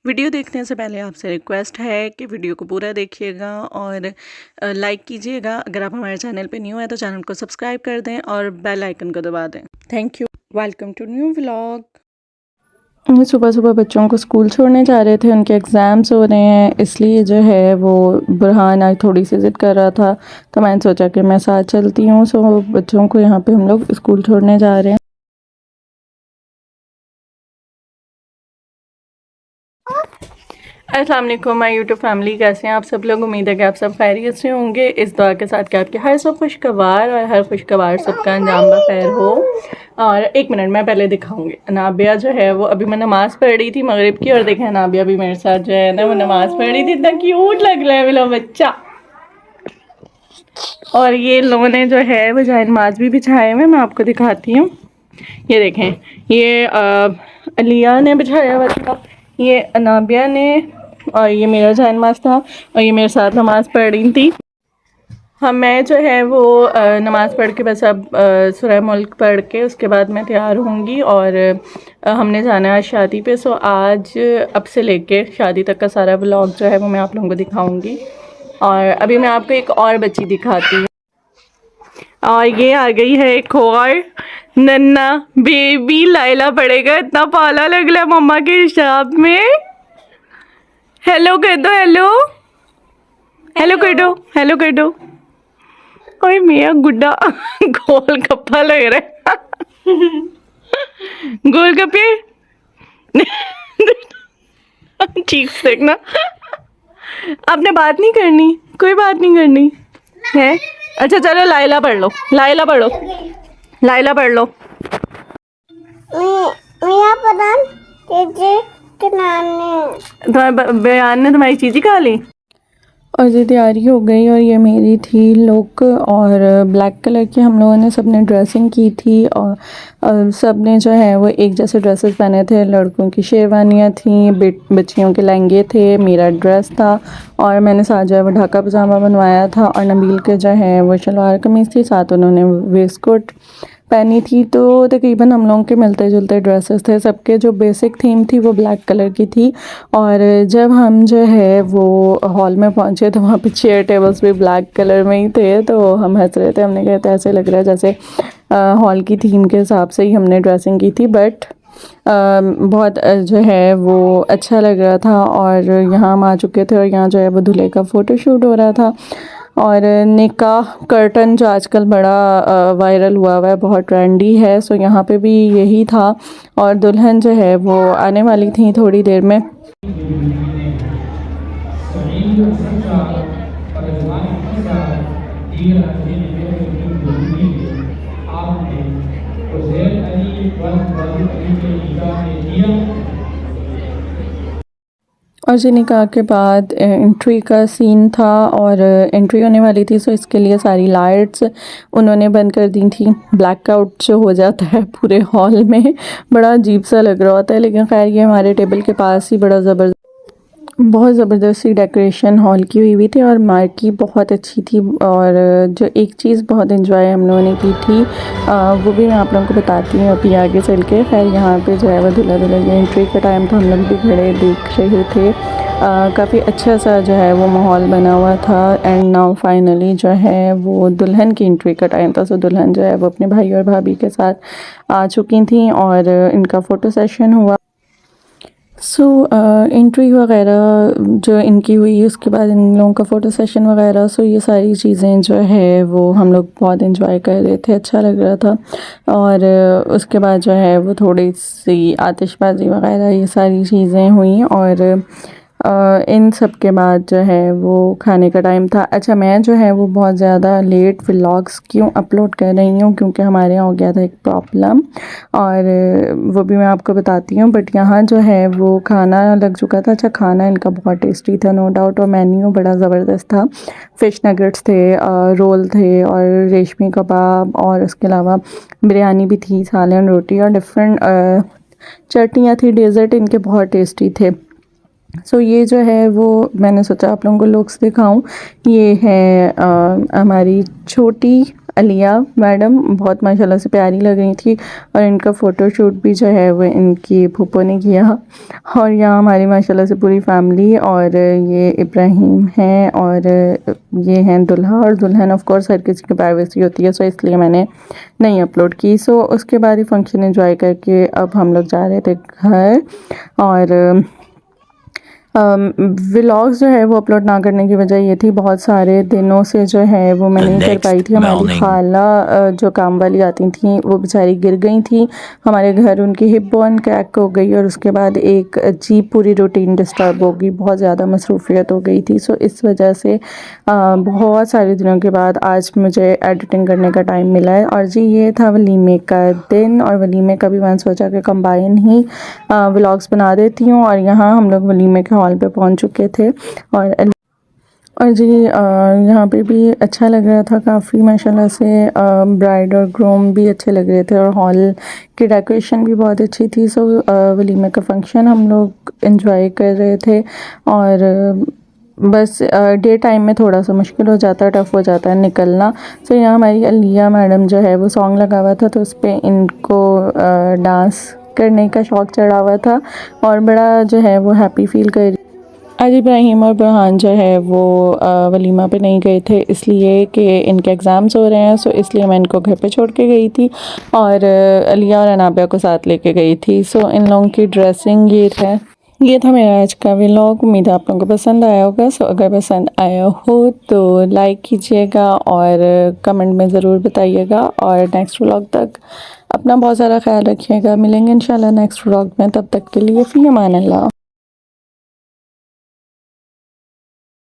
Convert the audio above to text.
Video देखने से पहले आपसे रिक्वेस्ट है कि वीडियो को पूरा देखिएगा और लाइक कीजिएगा। अगर आप हमारे चैनल पे न्यू हैं तो चैनल को सब्सक्राइब कर दें और बेल आइकन को दबा दें। Thank you. Welcome to new vlog. सुबह सुबह बच्चों को स्कूल छोड़ने जा रहे थे, उनके एग्ज़ाम्स हो रहे हैं, इसलिए जो है वो बुरहान आज थोड़ी सी ज़िद कर रहा था तो मैंने सोचा कि मैं साथ चलती हूँ। सो बच्चों को यहाँ पे हम लोग स्कूल छोड़ने जा रहे हैं। अस्सलाम वालेकुम माय यूट्यूब फैमिली, कैसे हैं आप सब लोग। उम्मीद है कि आप सब खैरियत से होंगे। इस दुआ के साथ कि आपके हर सब खुशगवार और हर खुशगवार सबका अंजाम बखैर हो। और एक मिनट मैं पहले दिखाऊंगी। अनाबिया जो है वो अभी मैं नमाज़ पढ़ रही थी मगरिब की, और देखें अनाबिया भी मेरे साथ जो है ना वो नमाज़ पढ़ रही थी। इतना क्यूट लग रहा है मेरा बच्चा। और ये लोगों ने जो है वो नमाज भी बिछाए हुए, मैं आपको दिखाती हूँ। ये देखें, ये अलिया ने बिछाया हुआ था, ये अनाबिया ने, और ये मेरा नमाज था, और ये मेरे साथ नमाज़ पढ़ रही थी। हम मैं जो है वो नमाज़ पढ़ के बस अब सूरह मुल्क पढ़ के उसके बाद मैं तैयार होंगी और हमने जाना है शादी पे। सो आज अब से लेके शादी तक का सारा व्लॉग जो है वो मैं आप लोगों को दिखाऊंगी। और अभी मैं आपको एक और बच्ची दिखाती हूँ। और ये आ गई है एक और नन्ना बेबी लाइला पड़ेगा। इतना पाला लग रहा है मम्मा के हिसाब में। हेलो कर दो, हेलो हेलो कर दो, हेलो कर दो। ओए मेरा गुड्डा गोल गप्पा लग रहा है। गोल गप्पे ठीक से ना। आपने बात नहीं करनी, कोई बात नहीं करनी है। अच्छा चलो लाइला पढ़ लो, लाइला पढ़ो, लाइला पढ़ लो। तुम्हारे बयान ने तुम्हारी चीज़ी खा ली। और ये तैयारी हो गई, और ये मेरी थी लुक। और ब्लैक कलर की हम लोगों ने सबने ड्रेसिंग की थी, और सब ने जो है वो एक जैसे ड्रेसेस पहने थे। लड़कों की शेरवानियाँ थी, बच्चियों के लहंगे थे, मेरा ड्रेस था, और मैंने साथ जो है वो ढाका पजामा बनवाया था। और नबील के जो है वो शलवार कमीज़ थी, साथ उन्होंने वेस्ट कोट पहनी थी। तो तकरीबन हम लोगों के मिलते जुलते ड्रेसेस थे। सबके जो बेसिक थीम थी वो ब्लैक कलर की थी। और जब हम जो है वो हॉल में पहुंचे तो वहाँ पे चेयर टेबल्स भी ब्लैक कलर में ही थे। तो हम हंस रहे थे, हमने कहा था ऐसे लग रहा है जैसे हॉल की थीम के हिसाब से ही हमने ड्रेसिंग की थी। बट बहुत जो है वो अच्छा लग रहा था। और यहाँ हम आ चुके थे, और यहाँ जो है वो दूल्हे का फ़ोटोशूट हो रहा था। और निकाह कर्टन जो आजकल बड़ा वायरल हुआ है, बहुत ट्रेंडी है। सो यहाँ पे भी यही था, और दुल्हन जो है वो आने वाली थी थोड़ी देर में। और जी निकाह के बाद एंट्री का सीन था, और एंट्री होने वाली थी। सो इसके लिए सारी लाइट्स उन्होंने बंद कर दी थी। ब्लैकआउट जो हो जाता है पूरे हॉल में, बड़ा अजीब सा लग रहा होता है। लेकिन खैर ये हमारे टेबल के पास ही बड़ा बहुत ज़बरदस्ती डेकोरेशन हॉल की हुई थी, और मार्की बहुत अच्छी थी। और जो एक चीज़ बहुत एंजॉय हम लोगों ने की थी वो भी मैं आप लोगों को बताती हूँ अभी आगे चल के। खैर यहाँ पे जो है वो दूल्हा दुल्हन की एंट्री का टाइम था, हम लोग भी खड़े देख रहे थे। काफ़ी अच्छा सा जो है वो माहौल बना हुआ था। एंड नाउ फाइनली जो है वो दुल्हन की एंट्री का टाइम था। सो दुल्हन जो है वो अपने भाई और भाभी के साथ आ चुकी थी, और इनका फ़ोटो सेशन हुआ। सो एंट्री वगैरह जो इनकी हुई, उसके बाद इन लोगों का फ़ोटो सेशन वगैरह। सो ये सारी चीज़ें जो है वो हम लोग बहुत एंजॉय कर रहे थे, अच्छा लग रहा था। और उसके बाद जो है वो थोड़ी सी आतिशबाज़ी वगैरह ये सारी चीज़ें हुई। और इन सब के बाद जो है वो खाने का टाइम था। अच्छा मैं जो है वो बहुत ज़्यादा लेट व्लॉग्स क्यों अपलोड कर रही हूँ, क्योंकि हमारे यहाँ हो गया था एक प्रॉब्लम, और वो भी मैं आपको बताती हूँ। बट यहाँ जो है वो खाना लग चुका था। अच्छा खाना इनका बहुत टेस्टी था नो डाउट, और मेन्यू बड़ा ज़बरदस्त था। फ़िश नगेट्स थे, रोल थे, और रेशमी कबाब, और उसके अलावा बिरयानी भी थी, सालन रोटी, और डिफरेंट चटनियाँ थी। डेज़र्ट इनके बहुत टेस्टी थे। सो ये जो है वो मैंने सोचा आप लोगों को लुक्स दिखाऊं। ये है हमारी छोटी अलिया मैडम बहुत माशाल्लाह से प्यारी लग रही थी और इनका फ़ोटोशूट भी जो है वो इनकी फूफो ने किया। और यहाँ हमारी माशाल्लाह से पूरी फैमिली और ये इब्राहिम हैं और ये हैं दूल्हा और दुल्हन। ऑफ कोर्स हर किसी की प्राइवेसी होती है, सो इसलिए मैंने नहीं अपलोड की। सो उसके बाद ही फंक्शन एंजॉय करके अब हम लोग जा रहे थे घर। और व्लॉग्स जो है वो अपलोड ना करने की वजह ये थी, बहुत सारे दिनों से जो है वो मैं नहीं कर पाई थी। हमारी खाला जो काम वाली आती थी वो बेचारी गिर गई थी हमारे घर, उनकी हिप बोन क्रैक हो गई और उसके बाद एक अजीब पूरी रूटीन डिस्टर्ब हो गई, बहुत ज़्यादा मसरूफियत हो गई थी। सो इस वजह से बहुत सारे दिनों के बाद आज मुझे एडिटिंग करने का टाइम मिला है। और जी ये था वलीमे का दिन, और वलीमे का भी मैंने सोचा कि कंबाइन ही व्लॉग्स बना देती हूँ। और यहाँ हम लोग वलीमे के हॉल पे पहुँच चुके थे और जी यहाँ पे भी अच्छा लग रहा था काफ़ी माशाल्लाह से। ब्राइड और ग्रूम भी अच्छे लग रहे थे और हॉल की डेकोरेशन भी बहुत अच्छी थी। सो वलीमे का फंक्शन हम लोग एंजॉय कर रहे थे। और बस डे टाइम में थोड़ा सा मुश्किल हो जाता है, टफ़ हो जाता है निकलना। सो यहाँ हमारी अलिया मैडम जो है वो सॉन्ग लगा हुआ था, तो उस पर इनको डांस करने का शौक़ चढ़ा हुआ था और बड़ा जो है वो हैप्पी फील कर। आज इब्राहिम और बुरहान जो है वो वलीमा पे नहीं गए थे इसलिए कि इनके एग्ज़ाम्स हो रहे हैं। सो इसलिए मैं इनको घर पे छोड़ के गई थी और अलिया और अनाबिया को साथ लेके गई थी। सो इन लोगों की ड्रेसिंग ये था मेरा आज का व्लॉग। उम्मीद है आप लोगों को पसंद आया होगा। सो अगर पसंद आया हो तो लाइक कीजिएगा और कमेंट में ज़रूर बताइएगा। और नेक्स्ट व्लॉग तक अपना बहुत सारा ख्याल रखिएगा। मिलेंगे इंशाल्लाह नेक्स्ट व्लॉग में, तब तक के लिए फ़ी अमान अल्लाह।